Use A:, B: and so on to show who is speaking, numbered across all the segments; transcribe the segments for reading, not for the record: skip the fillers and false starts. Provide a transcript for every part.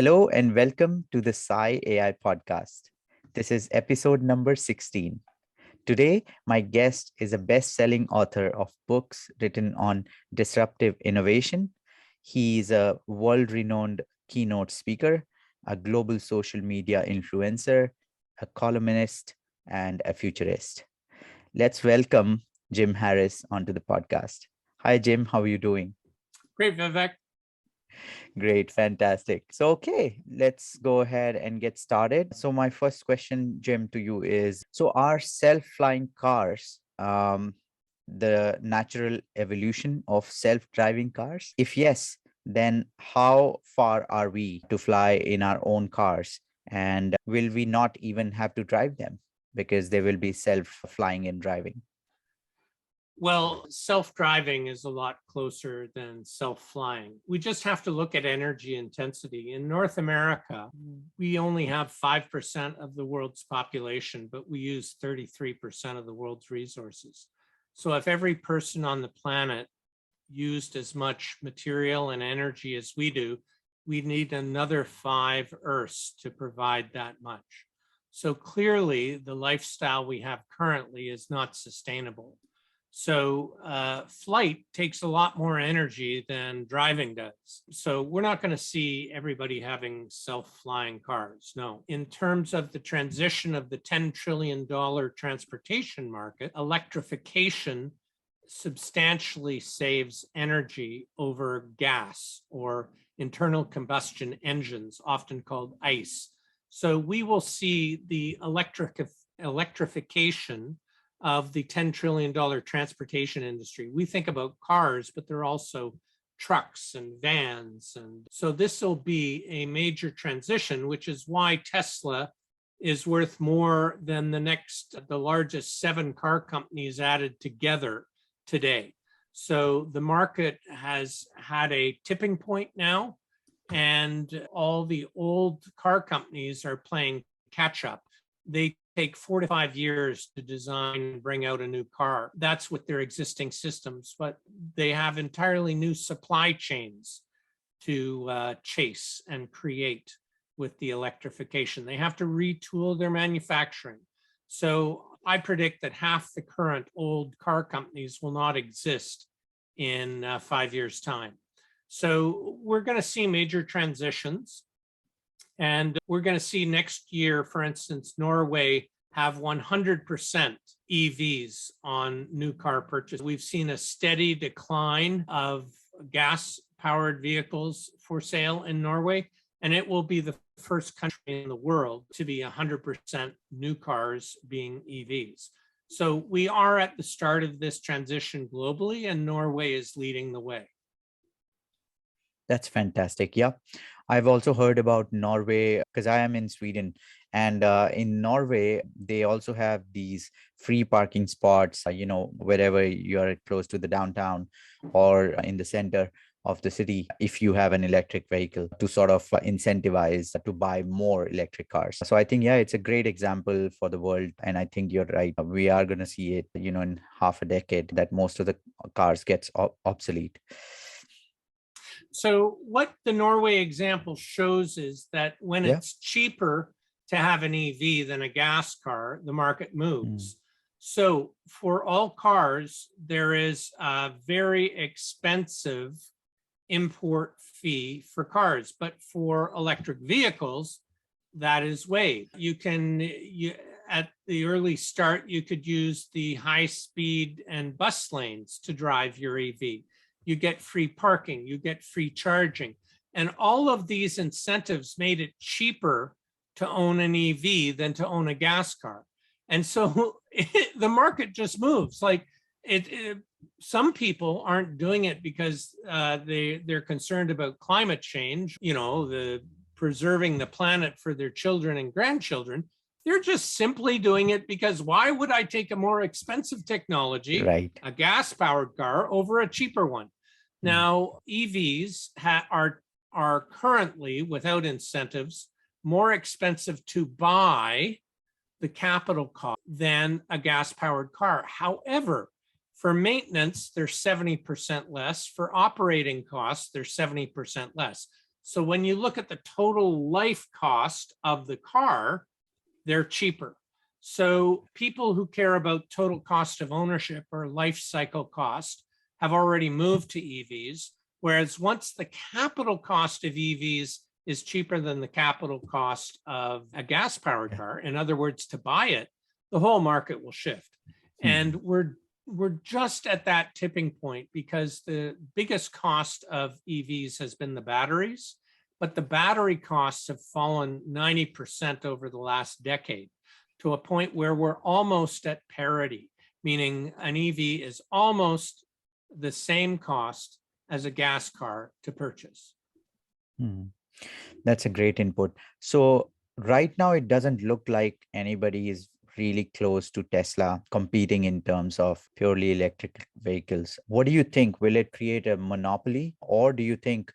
A: Hello and welcome to the Sci-AI Podcast. This is episode number 16. Today, my guest is a best-selling author of books written on disruptive innovation. He is a world-renowned keynote speaker, a global social media influencer, a columnist, and a futurist. Let's welcome Jim Harris onto the podcast. Hi, Jim. How are you doing?
B: Great, Vivek.
A: Great, fantastic. So, okay, let's go ahead and get started. So, my first question, Jim, to you is, so are self-flying cars the natural evolution of self-driving cars? If yes, then how far are we to fly in our own cars? And will we not even have to drive them because they will be self-flying and driving?
B: Well, self-driving is a lot closer than self-flying. We just have to look at energy intensity. In North America, we only have 5% of the world's population, but we use 33% of the world's resources. So if every person on the planet used as much material and energy as we do, we need another 5 Earths to provide that much. So clearly, the lifestyle we have currently is not sustainable. So flight takes a lot more energy than driving does. So we're not going to see everybody having self-flying cars. No. In terms of the transition of the $10 trillion transportation market, electrification substantially saves energy over gas or internal combustion engines, often called ICE. So we will see the electrification of the $10 trillion transportation industry. We think about cars, but there are also trucks and vans. And so this will be a major transition, which is why Tesla is worth more than the largest 7 car companies added together today. So the market has had a tipping point now, and all the old car companies are playing catch up. They take 4 to 5 years to design and bring out a new car. That's with their existing systems, but they have entirely new supply chains to chase and create with the electrification. They have to retool their manufacturing. So I predict that half the current old car companies will not exist in 5 years' time. So we're going to see major transitions. And we're going to see next year, for instance, Norway have 100% EVs on new car purchase. We've seen a steady decline of gas-powered vehicles for sale in Norway, and it will be the first country in the world to be 100% new cars being EVs. So we are at the start of this transition globally, and Norway is leading the way.
A: That's fantastic. Yeah. I've also heard about Norway because I am in Sweden, and in Norway, they also have these free parking spots, wherever you are close to the downtown or in the center of the city, if you have an electric vehicle, to sort of incentivize to buy more electric cars. So I think, yeah, it's a great example for the world. And I think you're right. We are going to see it, in half a decade that most of the cars gets obsolete.
B: So what the Norway example shows is that when it's cheaper to have an EV than a gas car, the market moves. So for all cars, there is a very expensive import fee for cars, but for electric vehicles, that is waived. At the early start, you could use the high speed and bus lanes to drive your EV. You get free parking, you get free charging. And all of these incentives made it cheaper to own an EV than to own a gas car. And so the market just moves. Like some people aren't doing it because they're concerned about climate change, the preserving the planet for their children and grandchildren. They're just simply doing it because why would I take a more expensive technology,
A: right,
B: a gas-powered car, over a cheaper one? Now, EVs are currently, without incentives, more expensive to buy the capital cost than a gas-powered car. However, for maintenance, they're 70% less. For operating costs, they're 70% less. So when you look at the total life cost of the car, they're cheaper. So people who care about total cost of ownership or life cycle cost have already moved to EVs, whereas once the capital cost of EVs is cheaper than the capital cost of a gas-powered car, in other words, to buy it, the whole market will shift. And we're just at that tipping point because the biggest cost of EVs has been the batteries, but the battery costs have fallen 90% over the last decade to a point where we're almost at parity, meaning an EV is almost the same cost as a gas car to purchase.
A: Hmm. That's a great input. So right now, it doesn't look like anybody is really close to Tesla competing in terms of purely electric vehicles. What do you think? Will it create a monopoly, or do you think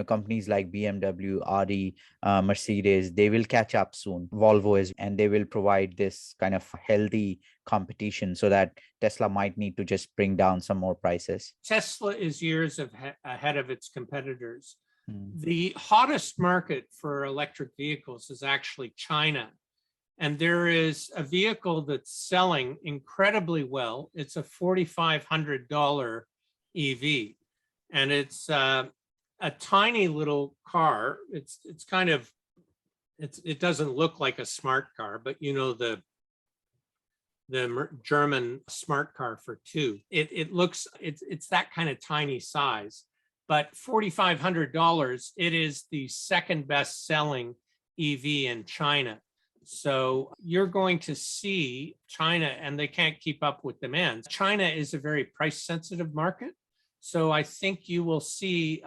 A: companies like BMW, Audi, Mercedes, they will catch up soon? Volvo is, and they will provide this kind of healthy competition so that Tesla might need to just bring down some more prices.
B: Tesla is years ahead of its competitors.
A: Hmm.
B: The hottest market for electric vehicles is actually China. And there is a vehicle that's selling incredibly well. It's a $4,500 EV. And it's a tiny little car. It doesn't look like a smart car, but the German smart car for two. It's that kind of tiny size. But $4,500, it is the second best selling EV in China. So you're going to see China, and they can't keep up with demand. China is a very price sensitive market. So I think you will see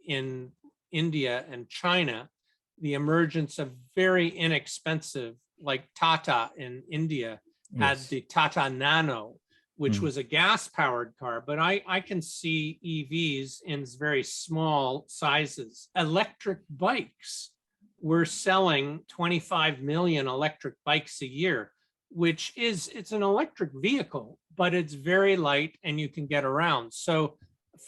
B: in India and China, the emergence of very inexpensive, like Tata in India had the Tata Nano, which was a gas-powered car, but I can see EVs in very small sizes. Electric bikes, we're selling 25 million electric bikes a year, which it's an electric vehicle, but it's very light and you can get around. So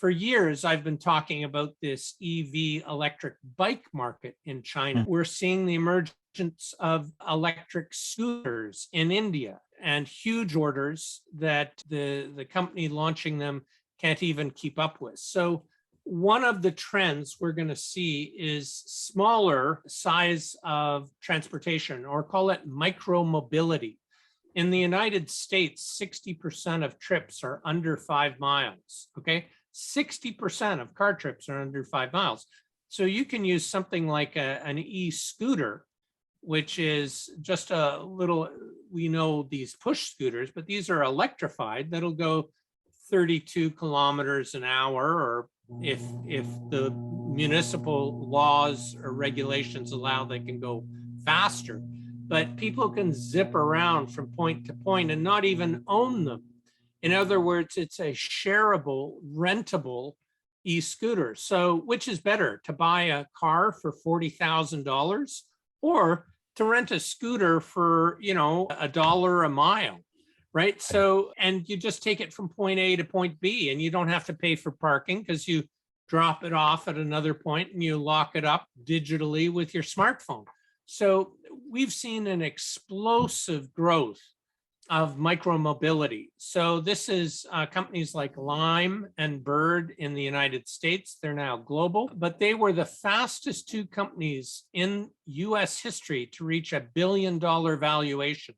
B: for years, I've been talking about this EV electric bike market in China. We're seeing the emergence of electric scooters in India, and huge orders that the company launching them can't even keep up with. So one of the trends we're going to see is smaller size of transportation, or call it micro-mobility. In the United States, 60% of trips are under 5 miles, okay? 60% of car trips are under 5 miles. So you can use something like an e-scooter, which is just a little, we know these push scooters, but these are electrified, that'll go 32 kilometers an hour, or if the municipal laws or regulations allow, they can go faster. But people can zip around from point to point and not even own them. In other words, it's a shareable, rentable e-scooter. So which is better, to buy a car for $40,000 or to rent a scooter for, $1 a mile, right? So, and you just take it from point A to point B, and you don't have to pay for parking because you drop it off at another point and you lock it up digitally with your smartphone. So we've seen an explosive growth of micromobility. So this is companies like Lime and Bird in the United States. They're now global, but they were the fastest two companies in US history to reach $1 billion valuation.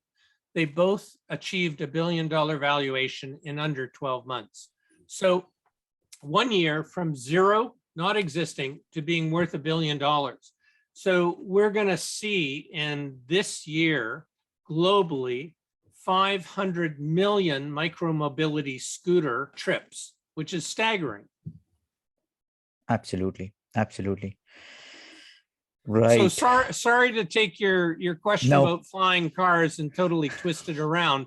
B: They both achieved $1 billion valuation in under 12 months. So 1 year from zero, not existing, to being worth $1 billion. So we're going to see in this year globally 500 million micromobility scooter trips, which is staggering.
A: Absolutely.
B: So
A: Right.
B: sorry to take your question about flying cars and totally twist it around,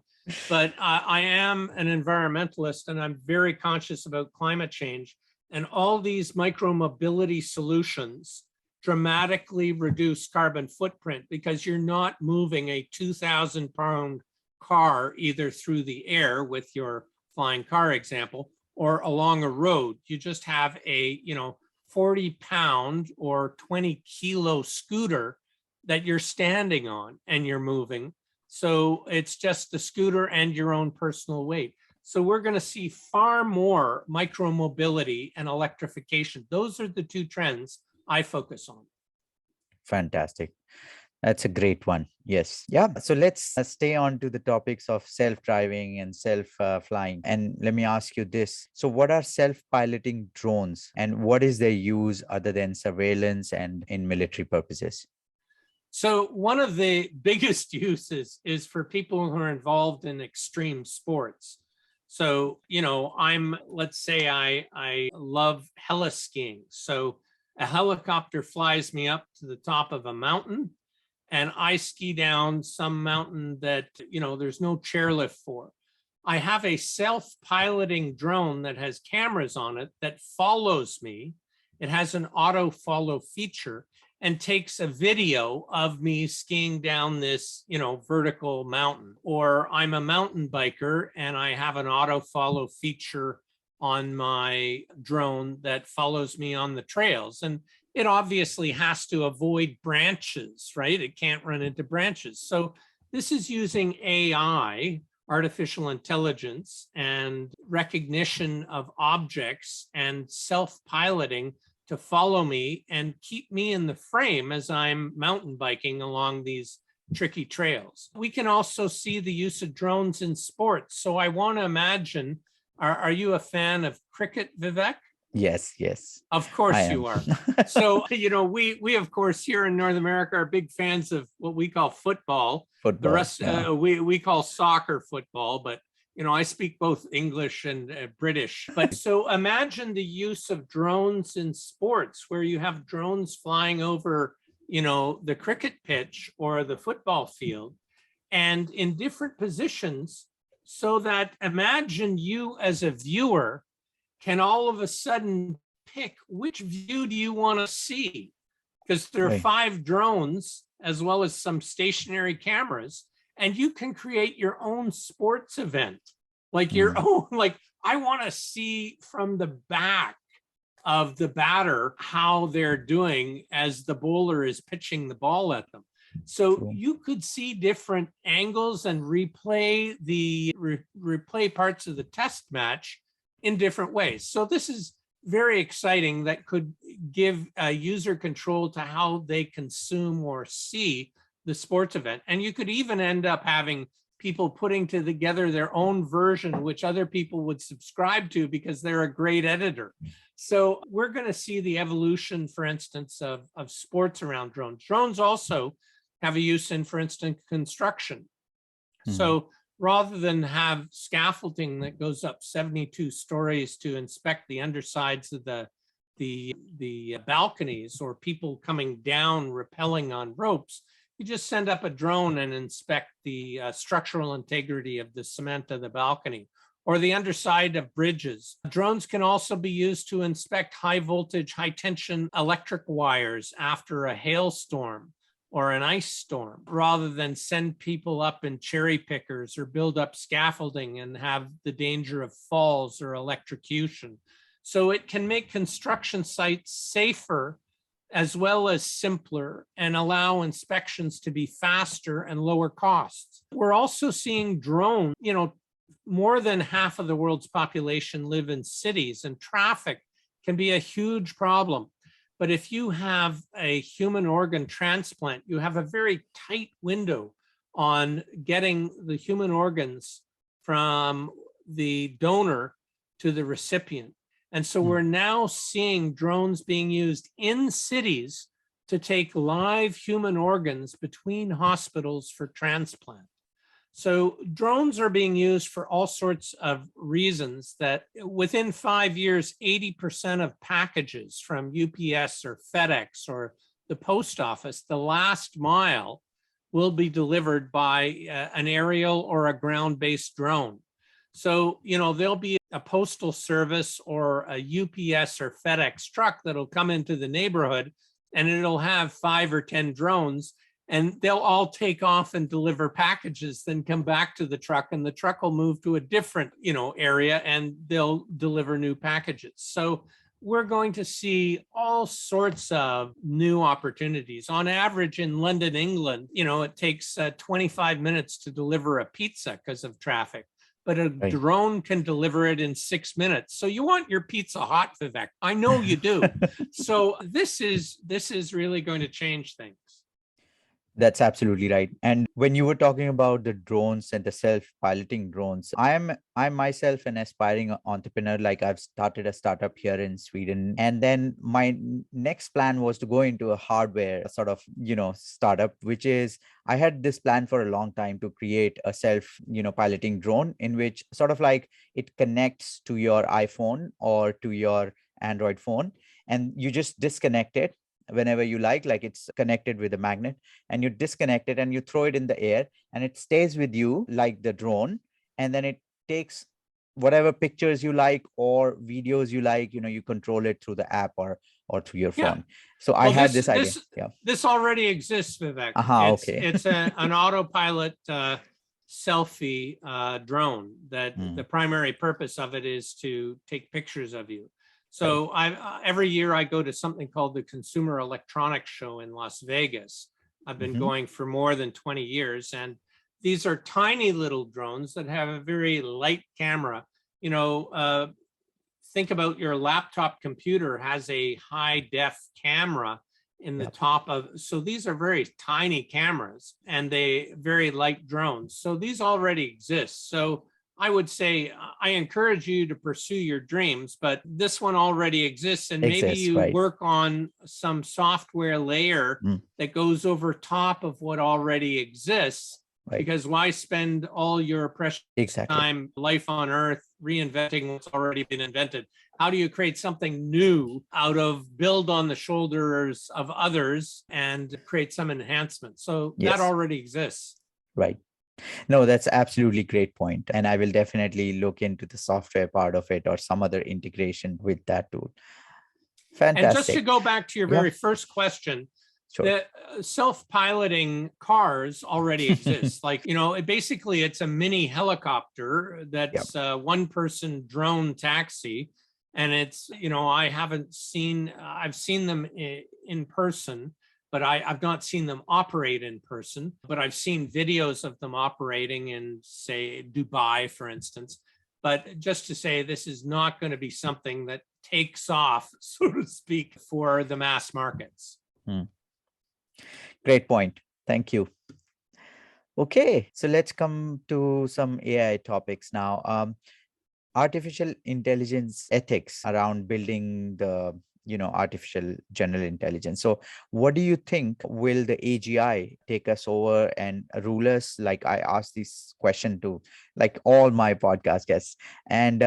B: but I am an environmentalist and I'm very conscious about climate change, and all these micromobility solutions dramatically reduce carbon footprint because you're not moving a 2,000-pound car either through the air with your flying car example or along a road. You just have a 40-pound or 20-kilo scooter that you're standing on and you're moving. So it's just the scooter and your own personal weight. So we're going to see far more micromobility and electrification. Those are the two trends I focus on.
A: Fantastic. That's a great one. Yes. Yeah. So let's stay on to the topics of self-driving and self-flying. And let me ask you this. So what are self-piloting drones and what is their use other than surveillance and in military purposes?
B: So one of the biggest uses is for people who are involved in extreme sports. So, let's say I love heli-skiing. So a helicopter flies me up to the top of a mountain and I ski down some mountain that, there's no chairlift for. I have a self-piloting drone that has cameras on it that follows me. It has an auto follow feature and takes a video of me skiing down this, vertical mountain. Or I'm a mountain biker and I have an auto follow feature on my drone that follows me on the trails. And it obviously has to avoid branches, right? It can't run into branches. So this is using AI, artificial intelligence, and recognition of objects and self-piloting to follow me and keep me in the frame as I'm mountain biking along these tricky trails. We can also see the use of drones in sports. So I want to imagine, are you a fan of cricket, Vivek?
A: Yes.
B: Of course
A: I am.
B: you are. So, we of course here in North America are big fans of what we call football.
A: Football.
B: The rest
A: yeah.
B: we call soccer football, but I speak both English and British. But so imagine the use of drones in sports where you have drones flying over, the cricket pitch or the football field and in different positions, so that imagine you as a viewer can all of a sudden pick which view do you want to see, because there are
A: Right.
B: 5 drones as well as some stationary cameras, and you can create your own sports event, like your own, like I want to see from the back of the batter how they're doing as the bowler is pitching the ball at them. So
A: True.
B: you could see different angles and replay replay parts of the test match in different ways. So this is very exciting. That could give user control to how they consume or see the sports event. And you could even end up having people putting together their own version, which other people would subscribe to because they're a great editor. So we're going to see the evolution, for instance, of sports around drones. Drones also have a use in, for instance, construction. So rather than have scaffolding that goes up 72 stories to inspect the undersides of the balconies, or people coming down rappelling on ropes, you just send up a drone and inspect the structural integrity of the cement of the balcony or the underside of bridges. Drones can also be used to inspect high voltage, high tension electric wires after a hailstorm or an ice storm, rather than send people up in cherry pickers or build up scaffolding and have the danger of falls or electrocution. So it can make construction sites safer as well as simpler and allow inspections to be faster and lower costs. We're also seeing drones, more than half of the world's population live in cities, and traffic can be a huge problem. But if you have a human organ transplant, you have a very tight window on getting the human organs from the donor to the recipient. And so we're now seeing drones being used in cities to take live human organs between hospitals for transplant. So drones are being used for all sorts of reasons that within 5 years, 80% of packages from UPS or FedEx or the post office, the last mile, will be delivered by an aerial or a ground-based drone. So, there'll be a postal service or a UPS or FedEx truck that'll come into the neighborhood and it'll have 5 or 10 drones, and they'll all take off and deliver packages, then come back to the truck, and the truck will move to a different, area, and they'll deliver new packages. So we're going to see all sorts of new opportunities. On average, in London, England, it takes 25 minutes to deliver a pizza because of traffic, but a
A: Right.
B: drone can deliver it in 6 minutes. So you want your pizza hot, Vivek. I know you do. So this is really going to change things.
A: That's absolutely right. And when you were talking about the drones and the self-piloting drones, I'm myself an aspiring entrepreneur. Like I've started a startup here in Sweden. And then my next plan was to go into a hardware sort of, startup, which is I had this plan for a long time to create a piloting drone in which sort of like it connects to your iPhone or to your Android phone, and you just disconnect it whenever you like it's connected with a magnet, and you disconnect it and you throw it in the air and it stays with you like the drone, and then it takes whatever pictures you like or videos you like, you control it through the app or through your
B: Yeah.
A: phone. So I
B: Well,
A: had
B: this
A: this idea.
B: this
A: Yeah.
B: this already exists, Vivek.
A: Aha, okay.
B: It's an autopilot selfie drone that the
A: Mm,
B: primary purpose of it is to take pictures of you.
A: right.
B: So every year I go to something called the Consumer Electronics Show in Las Vegas. I've been
A: Hmm.
B: going for more than 20 years, and these are tiny little drones that have a very light camera. Think about your laptop computer has a high def camera in the
A: Yeah.
B: top of, so these are very tiny cameras and they very light drones. So these already exist. So I would say I encourage you to pursue your dreams, but this one already exists, and maybe
A: Exists,
B: you
A: right.
B: work on some software layer
A: Mm,
B: that goes over top of what already exists,
A: right.
B: because why spend all your precious
A: Exactly.
B: time, life on earth, reinventing what's already been invented? How do you create something new out of build on the shoulders of others and create some enhancement? So that
A: Yes.
B: already exists.
A: Right. No, that's absolutely great point. And I will definitely look into the software part of it or some other integration with that tool.
B: And just to
A: Fantastic.
B: go back to your
A: Yeah,
B: very first question,
A: sure.
B: the self-piloting cars already exist. Like, basically it's a mini helicopter
A: Yeah.
B: that's a one-person drone taxi. And it's, I've seen them in person, but I've not seen them operate in person, but I've seen videos of them operating in, say, Dubai, for instance. But just to say, this is not going to be something that takes off, so to speak, for the mass markets.
A: Hmm. Great point. Thank you. Okay, so let's come to some AI topics now. Artificial intelligence ethics around building the artificial general intelligence. So what do you think, will the AGI take us over and rule us? Like I asked this question to like all my podcast guests, and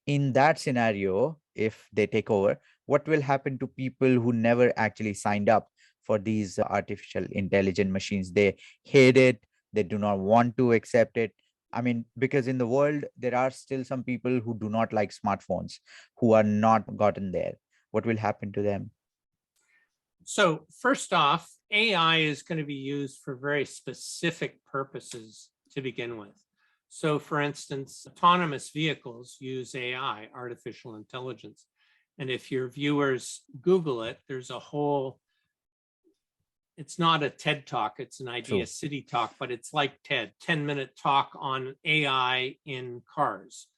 A: in that scenario, if they take over, what will happen to people who never actually signed up for these artificial intelligent machines? They hate it, they do not want to accept it. I mean, because in the world, there are still some people who do not like smartphones, who are not gotten there. What will happen to them?
B: So first off, AI is going to be used for very specific purposes to begin with. So for instance, autonomous vehicles use AI, artificial intelligence. And if your viewers Google it, there's a whole, it's not a TED talk, it's an Idea
A: True.
B: City talk, but it's like TED, 10-minute talk on AI in cars.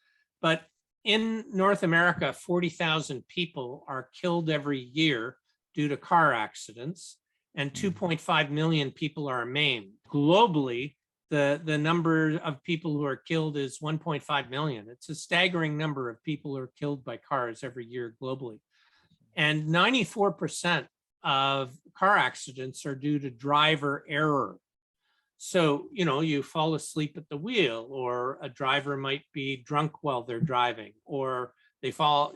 B: But in North America, 40,000 people are killed every year due to car accidents, and 2.5 million people are maimed. Globally, the number of people who are killed is 1.5 million. It's a staggering number of people who are killed by cars every year globally. And 94% of car accidents are due to driver error. So, you fall asleep at the wheel, or a driver might be drunk while they're driving, or they fall,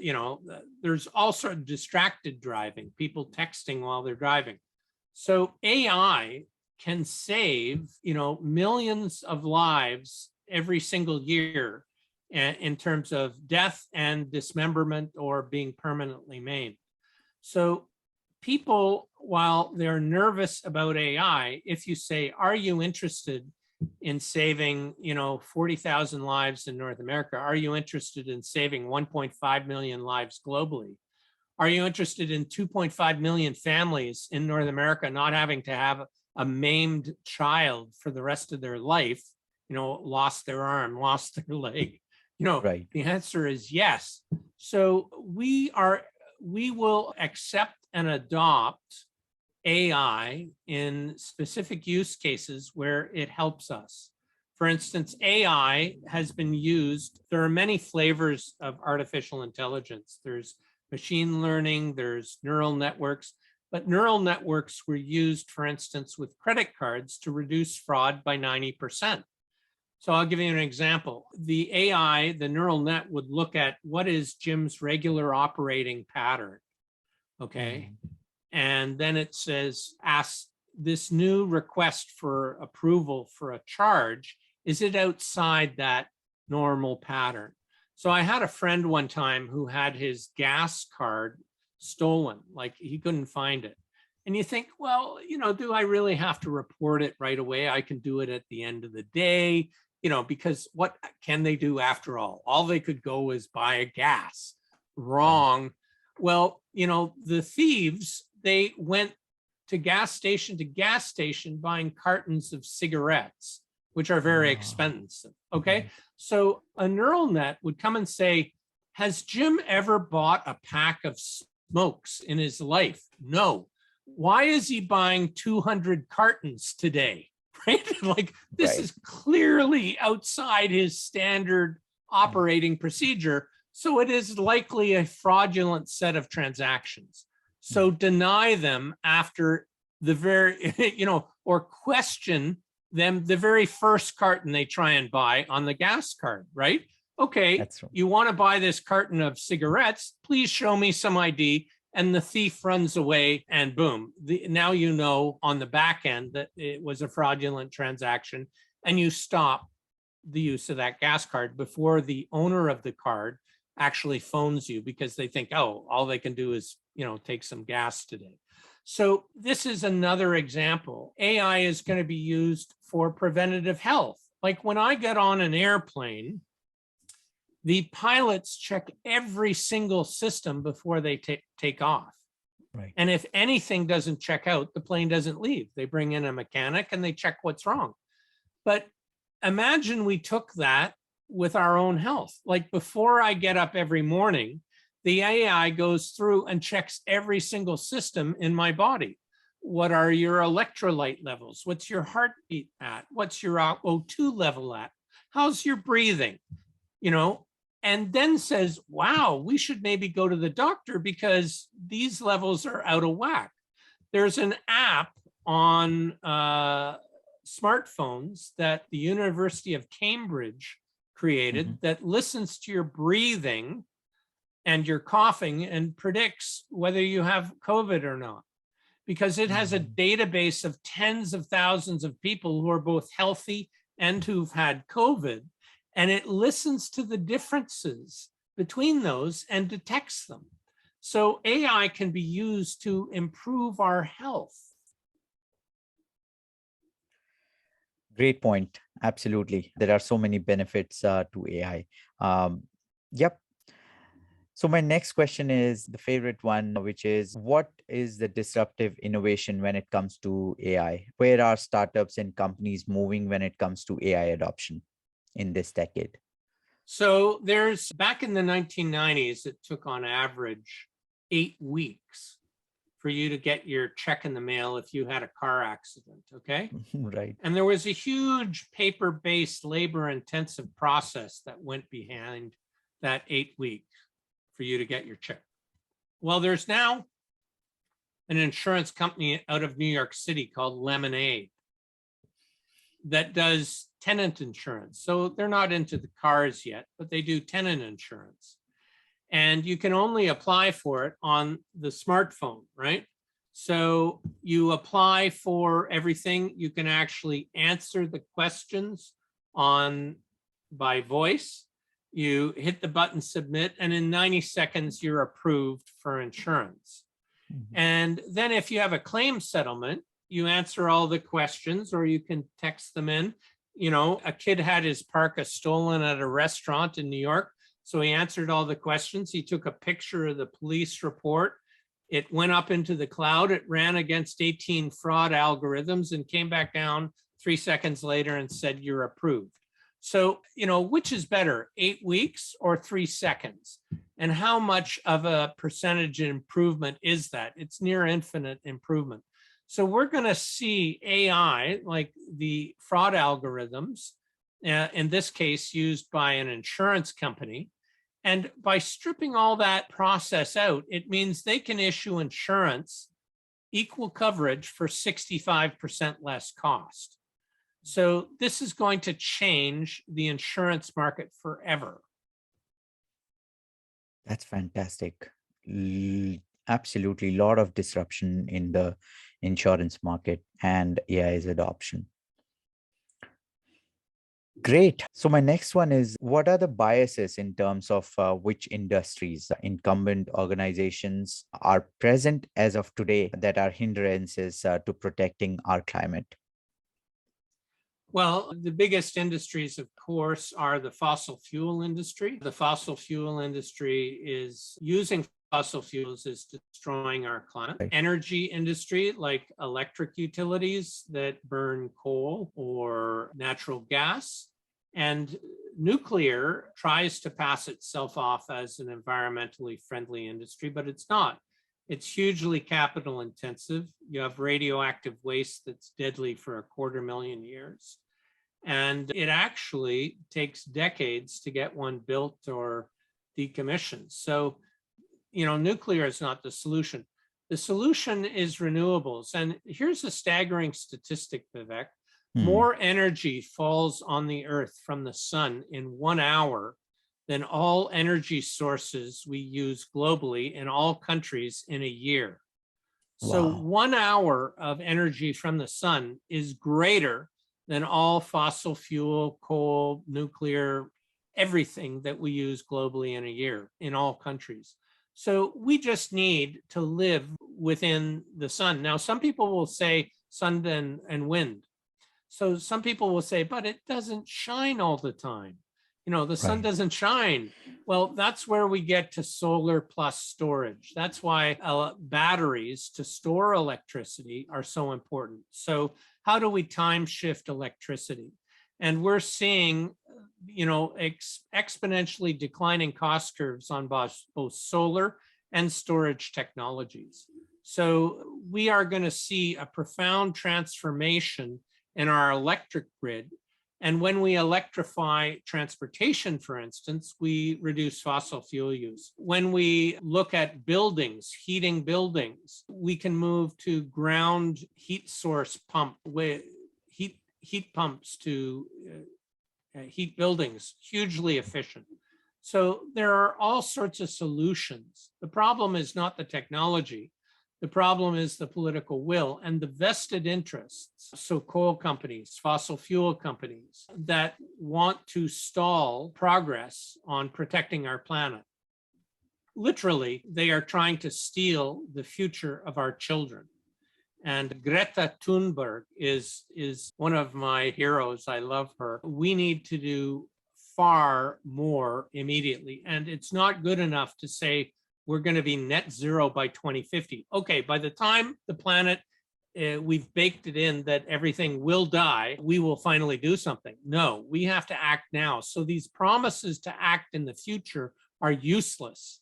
B: there's also distracted driving, people texting while they're driving. So AI can save, millions of lives every single year in terms of death and dismemberment or being permanently maimed. So people, while they're nervous about AI, if you say, are you interested in saving, 40,000 lives in North America? Are you interested in saving 1.5 million lives globally? Are you interested in 2.5 million families in North America not having to have a maimed child for the rest of their life, lost their arm, lost their leg?
A: Right.
B: The answer is yes. So we will accept and adopt AI in specific use cases where it helps us. For instance, AI has been used. There are many flavors of artificial intelligence. There's machine learning, there's neural networks, but neural networks were used, for instance, with credit cards to reduce fraud by 90%. So I'll give you an example. The AI, the neural net, would look at what is Jim's regular operating pattern, okay? And then it says, ask this new request for approval for a charge, is it outside that normal pattern? So I had a friend one time who had his gas card stolen, like he couldn't find it. And you think, well, do I really have to report it right away? I can do it at the end of the day, because what can they do after all? All they could go is buy a gas. Wrong. Well, the thieves, they went to gas station buying cartons of cigarettes, which are very expensive. Okay. So a neural net would come and say, has Jim ever bought a pack of smokes in his life? No. Why is he buying 200 cartons today? Right? Like this is clearly outside his standard operating procedure. So it is likely a fraudulent set of transactions. So deny them after the very, or question them the very first carton they try and buy on the gas card, right? Okay, you want to buy this carton of cigarettes, please show me some ID. And the thief runs away and boom, now on the back end that it was a fraudulent transaction and you stop the use of that gas card before the owner of the card actually phones you because they think, oh, all they can do is, take some gas today. So this is another example. AI is going to be used for preventative health. Like when I get on an airplane, the pilots check every single system before they take off.
A: Right.
B: And if anything doesn't check out, the plane doesn't leave. They bring in a mechanic and they check what's wrong. But imagine we took that with our own health. Like before I get up every morning, the AI goes through and checks every single system in my body. What are your electrolyte levels? What's your heartbeat at? What's your O2 level at? How's your breathing? And then says, wow, we should maybe go to the doctor because these levels are out of whack. There's an app on smartphones that the University of Cambridge created that listens to your breathing and your coughing and predicts whether you have COVID or not, because it has a database of tens of thousands of people who are both healthy and who've had COVID. And it listens to the differences between those and detects them. So AI can be used to improve our health.
A: Great point. Absolutely. There are so many benefits to AI. Yep. So my next question is the favorite one, which is, what is the disruptive innovation when it comes to AI? Where are startups and companies moving when it comes to AI adoption in this decade?
B: So back in the 1990s, it took on average 8 weeks for you to get your check in the mail if you had a car accident, okay?
A: Right.
B: And there was a huge paper-based, labor-intensive process that went behind that 8 weeks for you to get your check. Well, there's now an insurance company out of New York City called Lemonade that does tenant insurance. So they're not into the cars yet, but they do tenant insurance. And you can only apply for it on the smartphone, right? So you apply for everything. You can actually answer the questions by voice. You hit the button submit, and in 90 seconds, you're approved for insurance. And then if you have a claim settlement, you answer all the questions or you can text them in. A kid had his parka stolen at a restaurant in New York. So he answered all the questions. He took a picture of the police report. It went up into the cloud. It ran against 18 fraud algorithms and came back down 3 seconds later and said, you're approved. So, which is better, 8 weeks or 3 seconds? And how much of a percentage improvement is that? It's near infinite improvement. So we're going to see AI, like the fraud algorithms, in this case, used by an insurance company. And by stripping all that process out, it means they can issue insurance equal coverage for 65% less cost. So this is going to change the insurance market forever.
A: That's fantastic. Absolutely. A lot of disruption in the insurance market and AI's adoption. Great. So my next one is, what are the biases in terms of which industries incumbent organizations are present as of today that are hindrances to protecting our climate?
B: Well, the biggest industries, of course, are the fossil fuel industry. The fossil fuel industry is using fossil fuels is destroying our climate.
A: Right.
B: Energy industry, like electric utilities that burn coal or natural gas. And nuclear tries to pass itself off as an environmentally friendly industry, but it's not. It's hugely capital intensive. You have radioactive waste that's deadly for 250,000 years. And it actually takes decades to get one built or decommissioned. So, nuclear is not the solution. The solution is renewables. And here's a staggering statistic, Vivek. More energy falls on the earth from the sun in 1 hour than all energy sources we use globally in all countries in a year. So
A: Wow.
B: 1 hour of energy from the sun is greater than all fossil fuel, coal, nuclear, everything that we use globally in a year in all countries. So we just need to live within the sun. Now, some people will say sun and wind. So some people will say, but it doesn't shine all the time. The sun
A: Right.
B: doesn't shine. Well, that's where we get to solar plus storage. That's why batteries to store electricity are so important. So how do we time shift electricity? And we're seeing, exponentially declining cost curves on both solar and storage technologies. So we are going to see a profound transformation in our electric grid. And when we electrify transportation, for instance, we reduce fossil fuel use. When we look at buildings, heating buildings, we can move to ground heat source pump with heat pumps to heat buildings, hugely efficient. So there are all sorts of solutions. The problem is not the technology. The problem is the political will and the vested interests. So coal companies, fossil fuel companies that want to stall progress on protecting our planet. Literally, they are trying to steal the future of our children. And Greta Thunberg is one of my heroes. I love her. We need to do far more immediately. And it's not good enough to say, we're going to be net zero by 2050. Okay, by the time the planet, we've baked it in that everything will die, we will finally do something. No, we have to act now. So these promises to act in the future are useless.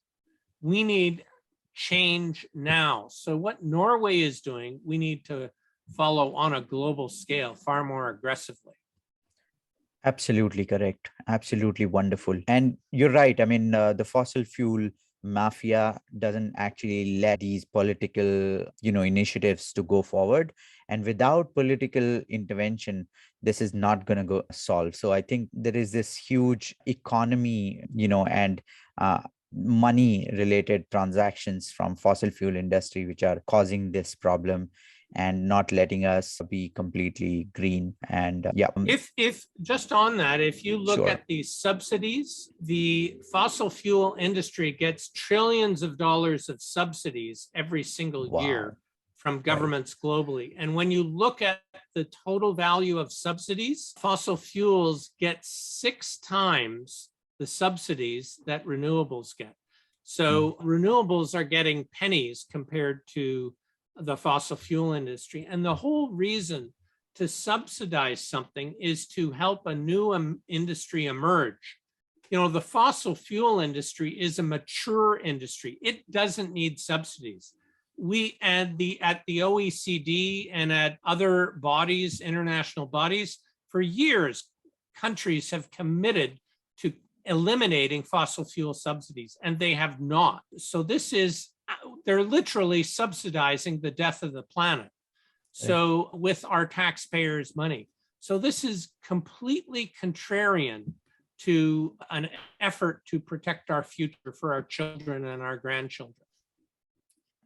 B: We need change now. So what Norway is doing, we need to follow on a global scale far more aggressively.
A: Absolutely correct. Absolutely wonderful. And you're right. I mean, the fossil fuel mafia doesn't actually let these political, initiatives to go forward. And without political intervention, this is not going to go solve. So I think there is this huge economy, and money related transactions from fossil fuel industry, which are causing this problem and not letting us be completely green. And
B: if just on that, if you look
A: Sure.
B: at these subsidies, the fossil fuel industry gets trillions of dollars of subsidies every single
A: Wow.
B: year from governments globally. And when you look at the total value of subsidies, fossil fuels get 6 times the subsidies that renewables get. So renewables are getting pennies compared to the fossil fuel industry. And the whole reason to subsidize something is to help a new industry emerge. You know, the fossil fuel industry is a mature industry. It doesn't need subsidies. We at the OECD and at other bodies, international bodies, for years, countries have committed to eliminating fossil fuel subsidies, and they have not. So they're literally subsidizing the death of the planet. So with our taxpayers' money. So this is completely contrarian to an effort to protect our future for our children and our grandchildren.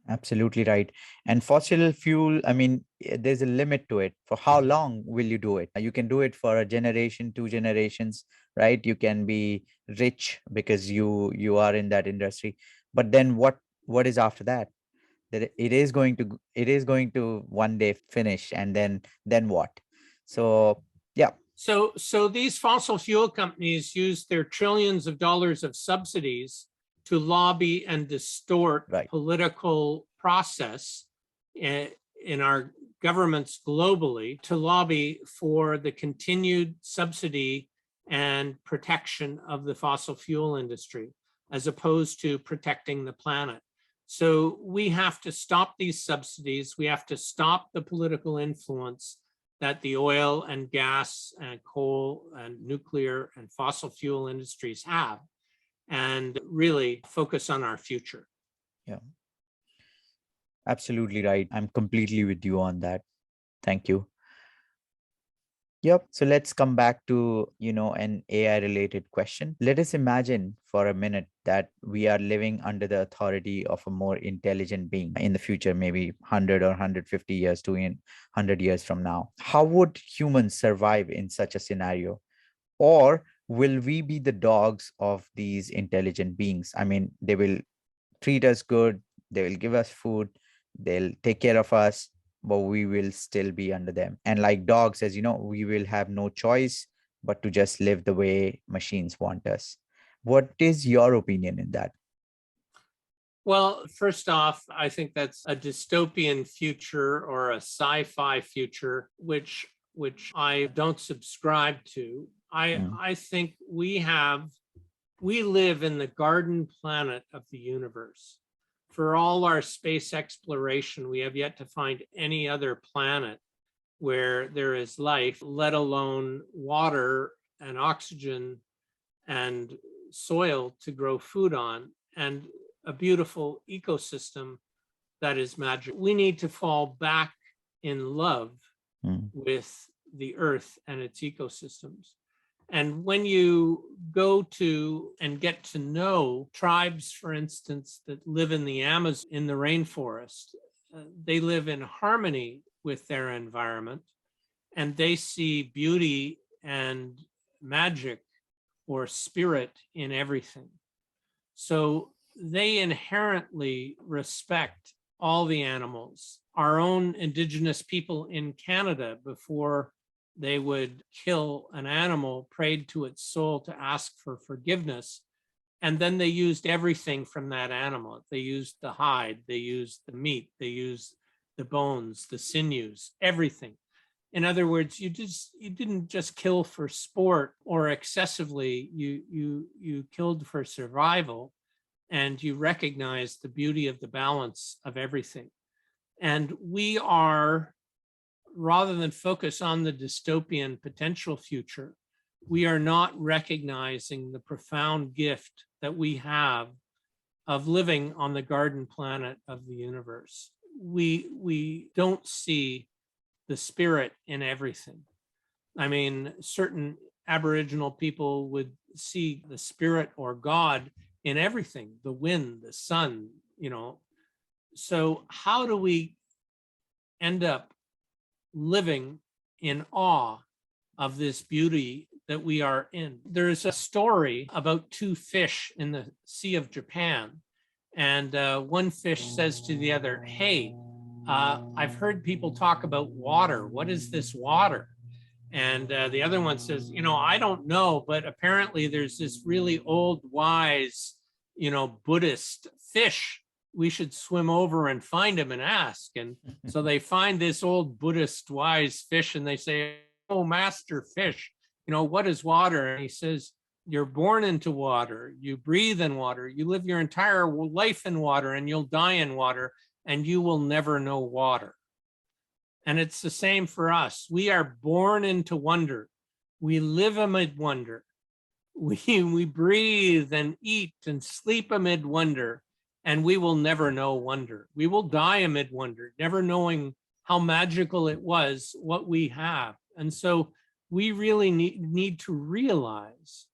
A: Absolutely right. And fossil fuel, I mean, there's a limit to it. For how long will you do it? You can do it for a generation, 2 generations, right? You can be rich because you are in that industry. But then what is after that? That it is going to one day finish, and then what? So yeah.
B: So these fossil fuel companies use their trillions of dollars of subsidies to lobby and distort political process in our governments globally, to lobby for the continued subsidy and protection of the fossil fuel industry, as opposed to protecting the planet. So we have to stop these subsidies. We have to stop the political influence that the oil and gas and coal and nuclear and fossil fuel industries have, and really focus on our future.
A: Yeah, absolutely right. I'm completely with you on that. Thank you. Yep. So let's come back to, an AI related question. Let us imagine for a minute that we are living under the authority of a more intelligent being in the future, maybe 100 or 150 years to 100 years from now. How would humans survive in such a scenario? Or will we be the dogs of these intelligent beings? I mean, they will treat us good, they will give us food, they'll take care of us, but we will still be under them. And like dogs, as you know, we will have no choice but to just live the way machines want us. What is your opinion in that?
B: Well, first off, I think that's a dystopian future or a sci-fi future, which I don't subscribe to. I think we live in the garden planet of the universe. For all our space exploration, we have yet to find any other planet where there is life, let alone water and oxygen and soil to grow food on, and a beautiful ecosystem that is magic. We need to fall back in love with the earth and its ecosystems. And when you go to and get to know tribes, for instance, that live in the Amazon, in the rainforest, they live in harmony with their environment, and they see beauty and magic or spirit in everything. So they inherently respect all the animals. Our own Indigenous people in Canada, before they would kill an animal, prayed to its soul to ask for forgiveness. And then they used everything from that animal. They used the hide, they used the meat, they used the bones, the sinews, everything. In other words, you didn't just kill for sport or excessively, you killed for survival, and you recognize the beauty of the balance of everything. And we are, rather than focus on the dystopian potential future, we are not recognizing the profound gift that we have of living on the garden planet of the universe. We don't see the spirit in everything. I mean, certain Aboriginal people would see the spirit or God in everything, the wind, the sun, So how do we end up living in awe of this beauty that we are in? There's a story about two fish in the Sea of Japan, and one fish says to the other, "Hey, I've heard people talk about water. What is this water?" And the other one says, I don't know, but apparently there's this really old, wise, Buddhist fish. We should swim over and find him and ask. And so they find this old Buddhist wise fish and they say, "Oh, master fish, what is water?" And he says, "You're born into water, you breathe in water, you live your entire life in water, and you'll die in water, and you will never know water." And it's the same for us. We are born into wonder. We live amid wonder. We breathe and eat and sleep amid wonder, and we will never know wonder. We will die amid wonder, never knowing how magical it was, what we have. And so we really need to realize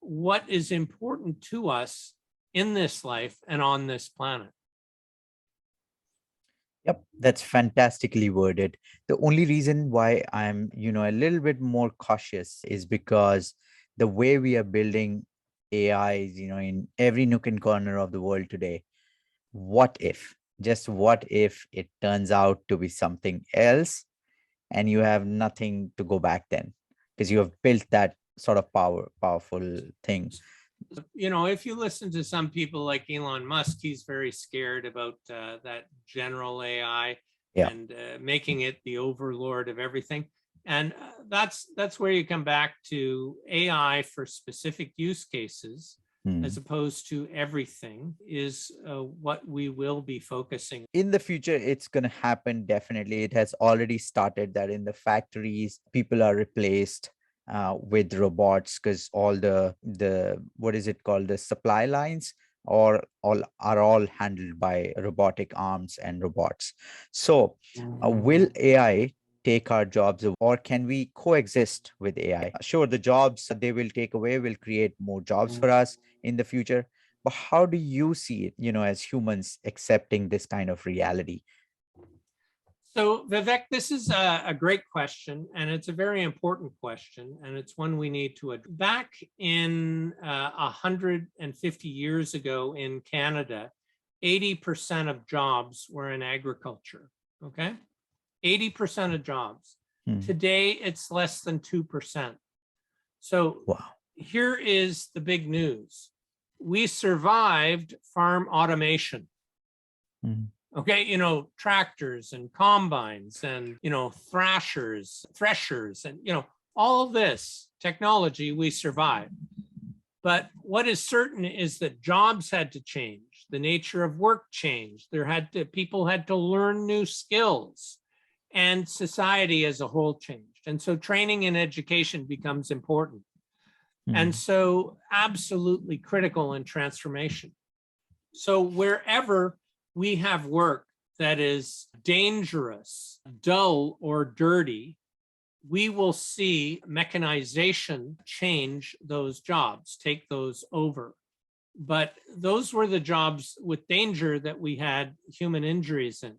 B: what is important to us in this life and on this planet.
A: Yep, that's fantastically worded. The only reason why I'm, a little bit more cautious is because the way we are building AIs, in every nook and corner of the world today, just what if it turns out to be something else and you have nothing to go back then because you have built that sort of powerful thing.
B: If you listen to some people like Elon Musk, he's very scared about that general AI and making it the overlord of everything. And that's where you come back to AI for specific use cases, as opposed to everything, is what we will be focusing.
A: In the future, it's going to happen. Definitely. It has already started that in the factories, people are replaced with robots because all the what is it called, the supply lines or all handled by robotic arms and robots. So will AI take our jobs, or can we coexist with AI? Sure, the jobs they will take away will create more jobs for us in the future, but how do you see it, as humans accepting this kind of reality?
B: So, Vivek, this is a great question, and it's a very important question, and it's one we need to address. Back in 150 years ago in Canada, 80% of jobs were in agriculture, okay? 80% of jobs. Today, it's less than 2%. So here is the big news. We survived farm automation. Okay, tractors and combines and, threshers and, all of this technology we survived. But what is certain is that jobs had to change. The nature of work changed. People had to learn new skills, and society as a whole changed. And so training and education becomes important. And so absolutely critical in transformation. So wherever we have work that is dangerous, dull, or dirty, we will see mechanization change those jobs, take those over. But those were the jobs with danger that we had human injuries in.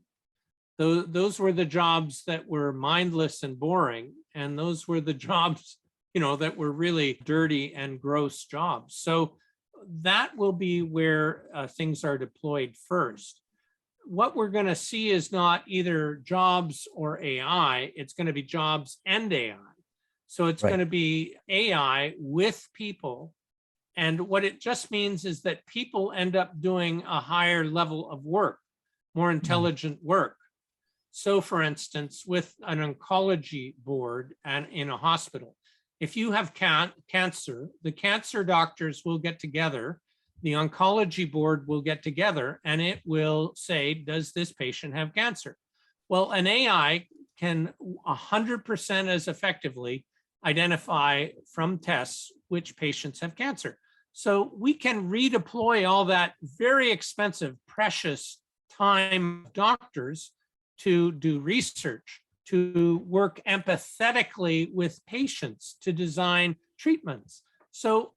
B: Those were the jobs that were mindless and boring, and those were the jobs, that were really dirty and gross jobs. So that will be where things are deployed first. What we're going to see is not either jobs or AI, it's going to be jobs and AI. So it's going to be AI with people. And what it just means is that people end up doing a higher level of work, more intelligent work. So for instance, with an oncology board and in a hospital, if you have cancer, the cancer doctors will get together, the oncology board will get together, and it will say, does this patient have cancer? Well, an AI can 100% as effectively identify from tests which patients have cancer. So we can redeploy all that very expensive, precious time of doctors to do research, to work empathetically with patients, to design treatments. So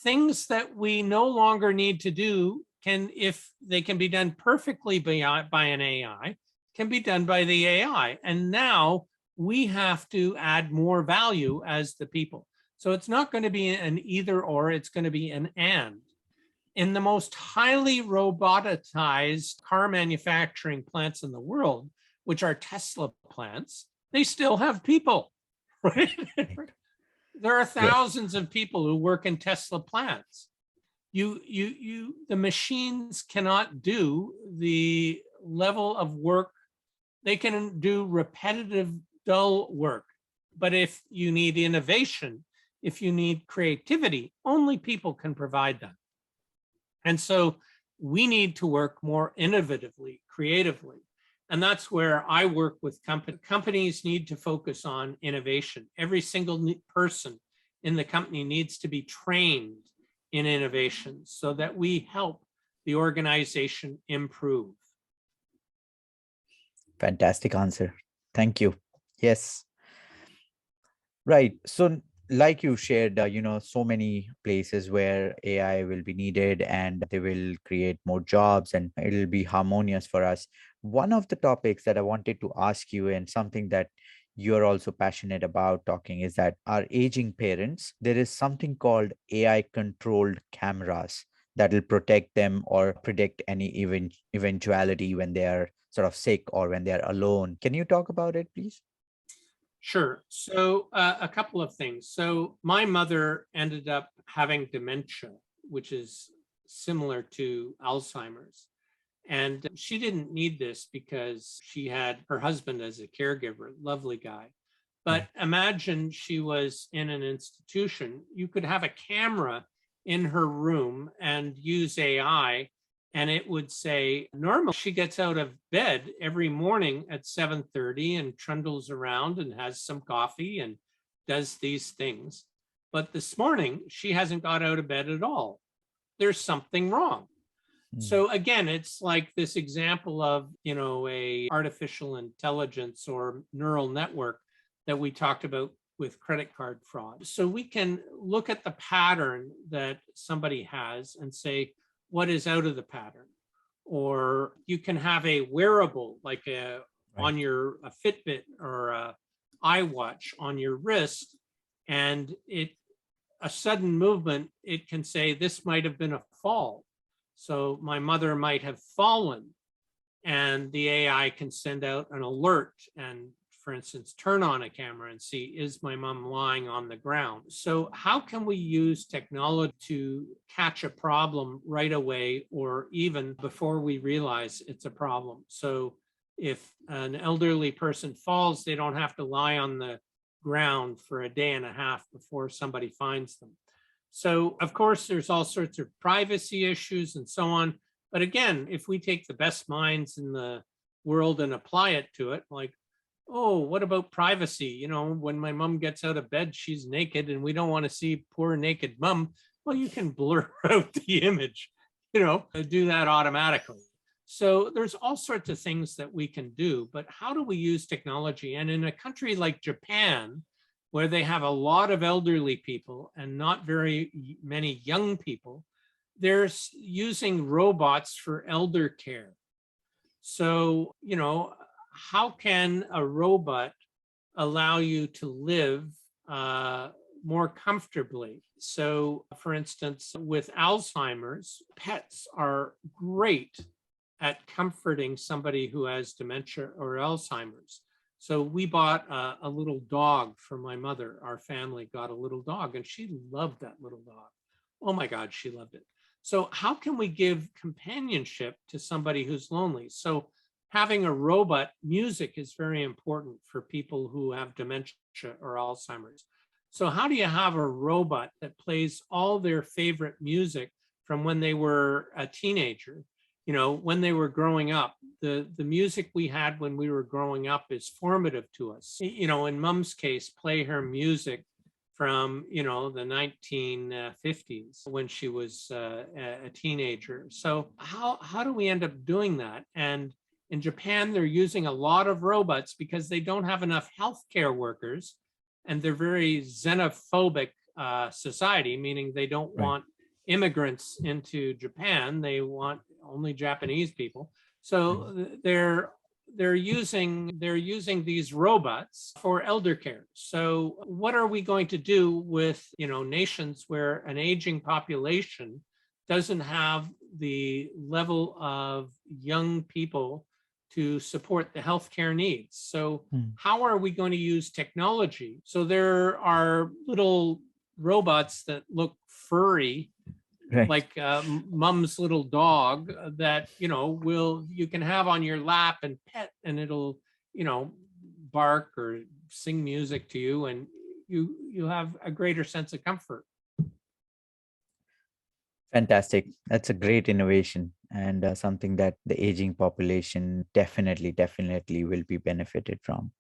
B: things that we no longer need to do if they can be done perfectly by an AI, can be done by the AI. And now we have to add more value as the people. So it's not going to be an either or, it's going to be an and. In the most highly robotized car manufacturing plants in the world, which are Tesla plants, they still have people. right?
A: Right.
B: There are
A: Yes.
B: thousands of people who work in Tesla plants. The machines cannot do the level of work. They can do repetitive, dull work. But if you need innovation, if you need creativity, only people can provide that. And so we need to work more innovatively, creatively. And that's where I work with companies. Companies need to focus on innovation. Every single person in the company needs to be trained in innovation so that we help the organization improve.
A: Fantastic answer. Thank you. Yes. Right. So, like you shared, so many places where AI will be needed and they will create more jobs and it'll be harmonious for us. One of the topics that I wanted to ask you, and something that you're also passionate about talking, is that our aging parents, there is something called AI controlled cameras that will protect them or predict any eventuality when they are sort of sick or when they're alone. Can you talk about it, please?
B: Sure. So a couple of things. So my mother ended up having dementia, which is similar to Alzheimer's. And she didn't need this because she had her husband as a caregiver, lovely guy. But
A: Right.
B: imagine she was in an institution. You could have a camera in her room and use AI, and it would say, normally she gets out of bed every morning at 7:30 and trundles around and has some coffee and does these things. But this morning, she hasn't got out of bed at all. There's something wrong.
A: Mm.
B: So again, it's like this example of, a artificial intelligence or neural network that we talked about with credit card fraud. So we can look at the pattern that somebody has and say, what is out of the pattern? Or you can have a wearable like
A: Right.
B: a Fitbit or a iWatch on your wrist, and a sudden movement, it can say this might have been a fall. So my mother might have fallen, and the AI can send out an alert and, for instance, turn on a camera and see, is my mom lying on the ground? So how can we use technology to catch a problem right away or even before we realize it's a problem? So if an elderly person falls, they don't have to lie on the ground for a day and a half before somebody finds them. So, of course, there's all sorts of privacy issues and so on. But again, if we take the best minds in the world and apply it to it, like, oh, what about privacy? When my mom gets out of bed, she's naked and we don't want to see poor naked mom. Well, you can blur out the image, do that automatically. So there's all sorts of things that we can do, but how do we use technology? And in a country like Japan, where they have a lot of elderly people and not very many young people, they're using robots for elder care. So, how can a robot allow you to live more comfortably? So, for instance, with Alzheimer's, pets are great at comforting somebody who has dementia or Alzheimer's. So we bought a little dog for my mother. Our family got a little dog and she loved that little dog. Oh my God, she loved it. So how can we give companionship to somebody who's lonely? So having a robot, music is very important for people who have dementia or Alzheimer's. So how do you have a robot that plays all their favorite music from when they were a teenager? When they were growing up, the music we had when we were growing up is formative to us. In mom's case, play her music from, the 1950s when she was a teenager. So how do we end up doing that? And in Japan, they're using a lot of robots because they don't have enough healthcare workers, and they're very xenophobic society, meaning they don't
A: Right.
B: want immigrants into Japan. They want only Japanese people. So they're using these robots for elder care. So what are we going to do with nations where an aging population doesn't have the level of young people to support the healthcare needs. So
A: Mm.
B: how are we going to use technology? So there are little robots that look furry,
A: Right.
B: like mom's little dog that, you can have on your lap and pet, and it'll, bark or sing music to you, and you have a greater sense of comfort.
A: Fantastic. That's a great innovation, and something that the aging population definitely will be benefited from.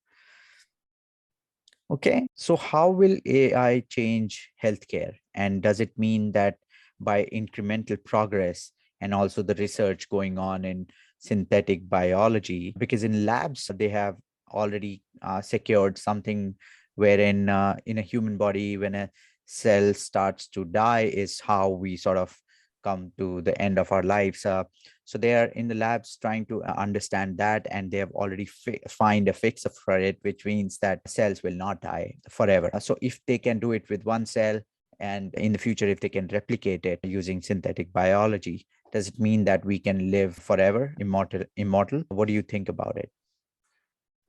A: Okay, so how will AI change healthcare? And does it mean that by incremental progress and also the research going on in synthetic biology, because in labs they have already secured something wherein in a human body, when a cell starts to die, is how we sort of come to the end of our lives. So they are in the labs trying to understand that, and they have already find a fix for it, which means that cells will not die forever. So if they can do it with one cell, and in the future, if they can replicate it using synthetic biology, does it mean that we can live forever, immortal? What do you think about it?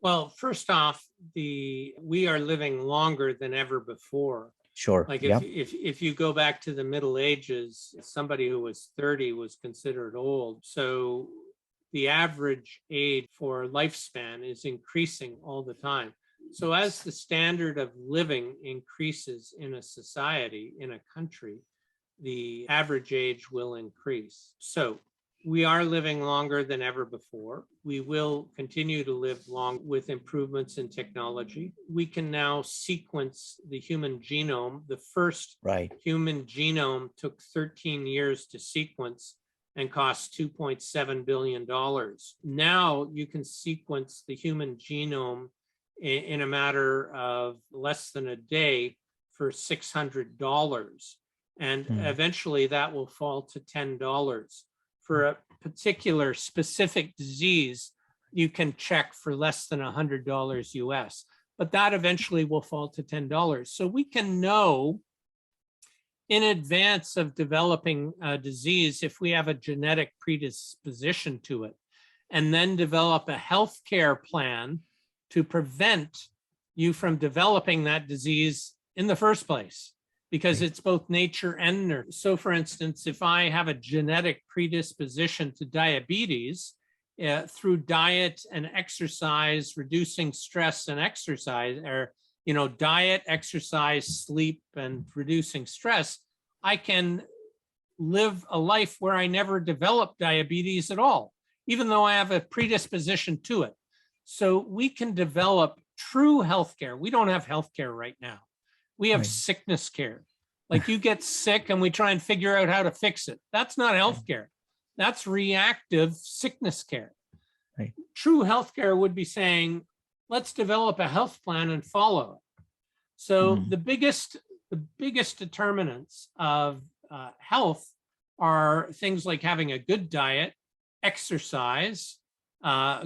B: Well, first off, we are living longer than ever before.
A: Sure.
B: Like
A: Yeah.
B: if you go back to the Middle Ages, somebody who was 30 was considered old. So the average age for lifespan is increasing all the time. So as the standard of living increases in a society, in a country, the average age will increase. So we are living longer than ever before. We will continue to live long with improvements in technology. We can now sequence the human genome. The first
A: Right.
B: human genome took 13 years to sequence and cost $2.7 billion. Now you can sequence the human genome in a matter of less than a day for $600. And eventually that will fall to $10. For a particular specific disease, you can check for less than $100 US, but that eventually will fall to $10. So we can know in advance of developing a disease if we have a genetic predisposition to it, and then develop a healthcare plan to prevent you from developing that disease in the first place, because it's both nature and nurture. So for instance, if I have a genetic predisposition to diabetes, through diet and exercise, reducing stress and exercise, or diet, exercise, sleep, and reducing stress, I can live a life where I never develop diabetes at all, even though I have a predisposition to it. So we can develop true healthcare. We don't have healthcare right now. We have sickness care. Like you get sick and we try and figure out how to fix it. That's not healthcare. That's reactive sickness care.
A: Right.
B: True healthcare would be saying, let's develop a health plan and follow it. So the biggest determinants of health are things like having a good diet, exercise,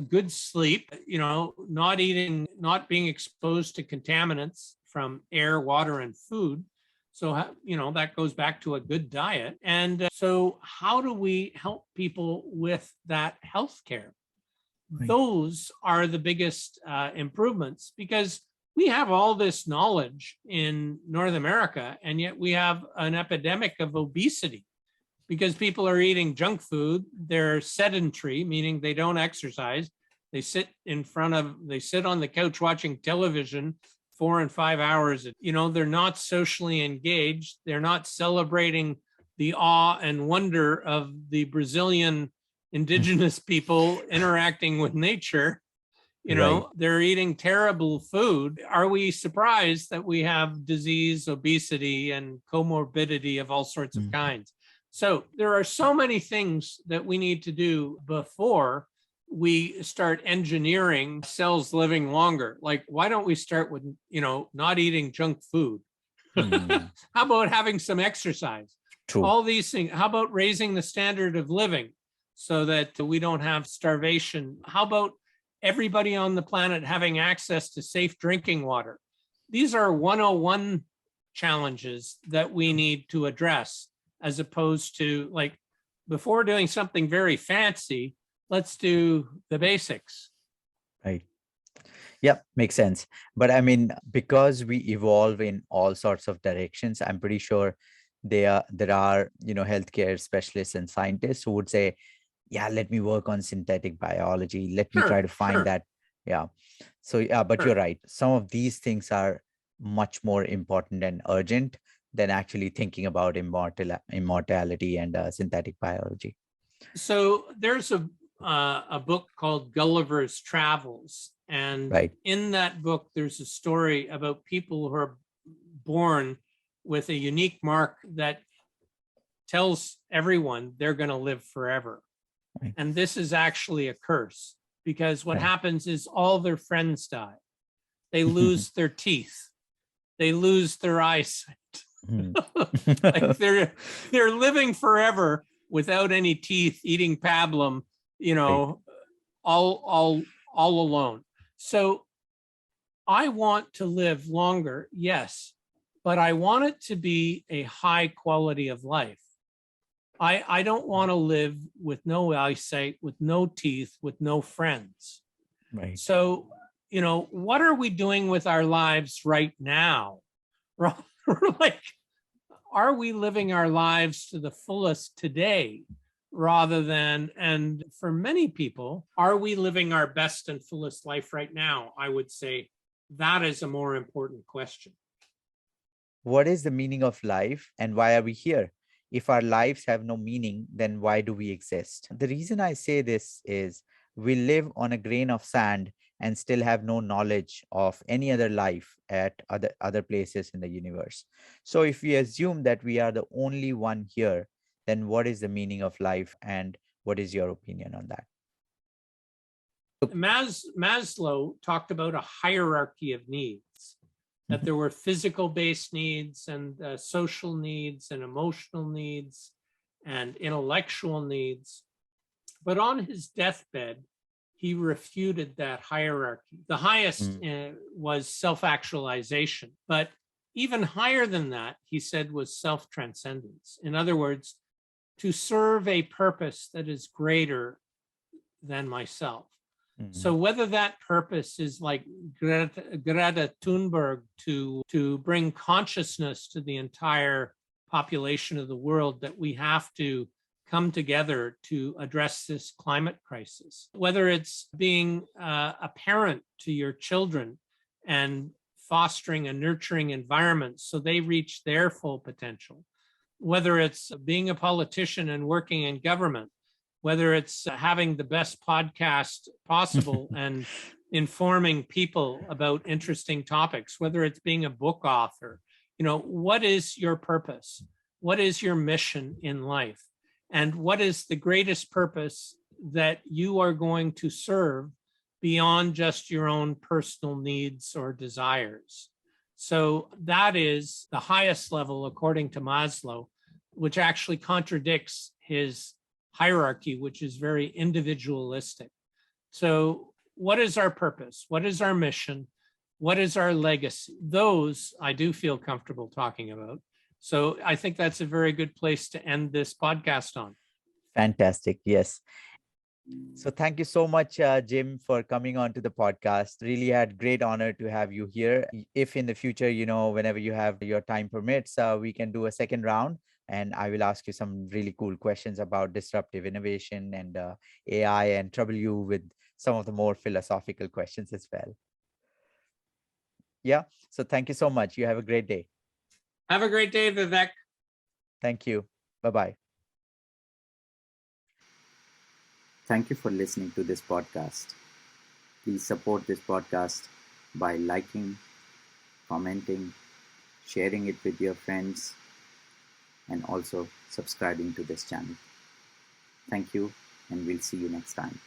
B: good sleep, not being exposed to contaminants from air, water, and food. So, that goes back to a good diet. And so how do we help people with that health care? Right. Those are the biggest improvements, because we have all this knowledge in North America, and yet we have an epidemic of obesity because people are eating junk food. They're sedentary, meaning they don't exercise. They sit on the couch watching television 4 and 5 hours. They're not socially engaged. They're not celebrating the awe and wonder of the Brazilian indigenous people interacting with nature. They're eating terrible food. Are we surprised that we have disease, obesity, and comorbidity of all sorts of kinds? So there are so many things that we need to do before we start engineering cells living longer. Like, why don't we start with, not eating junk food? How about having some exercise?
A: True.
B: All these things. How about raising the standard of living so that we don't have starvation? How about everybody on the planet having access to safe drinking water? These are 101 challenges that we need to address, as opposed to, like, before doing something very fancy, let's do the basics.
A: Right. Yeah, makes sense. But I mean, because we evolve in all sorts of directions, I'm pretty sure there are, healthcare specialists and scientists who would say, yeah, let me work on synthetic biology. Let me try
B: Sure,
A: to find
B: sure,
A: that. Yeah. So yeah, but you're
B: sure.
A: right. Some of these things are much more important and urgent than actually thinking about immortality and synthetic biology.
B: So there's a book called Gulliver's Travels, and
A: Right.
B: in that book, there's a story about people who are born with a unique mark that tells everyone they're going to live forever.
A: Right.
B: And this is actually a curse, because what
A: Right.
B: happens is all their friends die. They lose their teeth. They lose their eyesight.
A: Hmm.
B: Like they're living forever without any teeth, eating pablum, you
A: Right.
B: know, all alone. So I want to live longer, yes, but I want it to be a high quality of life. I don't want to live with no eyesight, with no teeth, with no friends.
A: Right.
B: So, what are we doing with our lives right now? Like, are we living our lives to the fullest today rather than, and for many people, are we living our best and fullest life right now? I would say that is a more important question.
A: What is the meaning of life and why are we here? If our lives have no meaning, then why do we exist? The reason I say this is we live on a grain of sand and still have no knowledge of any other life at other places in the universe. So if we assume that we are the only one here, then what is the meaning of life and what is your opinion on that?
B: Maslow talked about a hierarchy of needs, that
A: Mhm.
B: there were physical based needs and social needs and emotional needs and intellectual needs. But on his deathbed, he refuted that hierarchy. The highest
A: Mm.
B: was self actualization, but even higher than that, he said, was self transcendence. In other words, to serve a purpose that is greater than myself. So
A: Mhm.
B: whether that purpose is like Greta Thunberg to bring consciousness to the entire population of the world that we have to come together to address this climate crisis, whether it's being a parent to your children and fostering a nurturing environment so they reach their full potential, whether it's being a politician and working in government, whether it's having the best podcast possible and informing people about interesting topics, whether it's being a book author, what is your purpose? What is your mission in life? And what is the greatest purpose that you are going to serve beyond just your own personal needs or desires? So that is the highest level, according to Maslow, which actually contradicts his hierarchy, which is very individualistic. So, what is our purpose? What is our mission? What is our legacy? Those I do feel comfortable talking about. So, I think that's a very good place to end this podcast on.
A: Fantastic. Yes. So thank you so much, Jim, for coming on to the podcast. Really had great honor to have you here. If in the future, whenever you have your time permits, we can do a second round, and I will ask you some really cool questions about disruptive innovation and AI, and trouble you with some of the more philosophical questions as well. Yeah. So thank you so much. You have a great day.
B: Have a great day, Vivek.
A: Thank you. Bye bye.
C: Thank you for listening to this podcast. Please support this podcast by liking, commenting, sharing it with your friends, and also subscribing to this channel. Thank you, and we'll see you next time.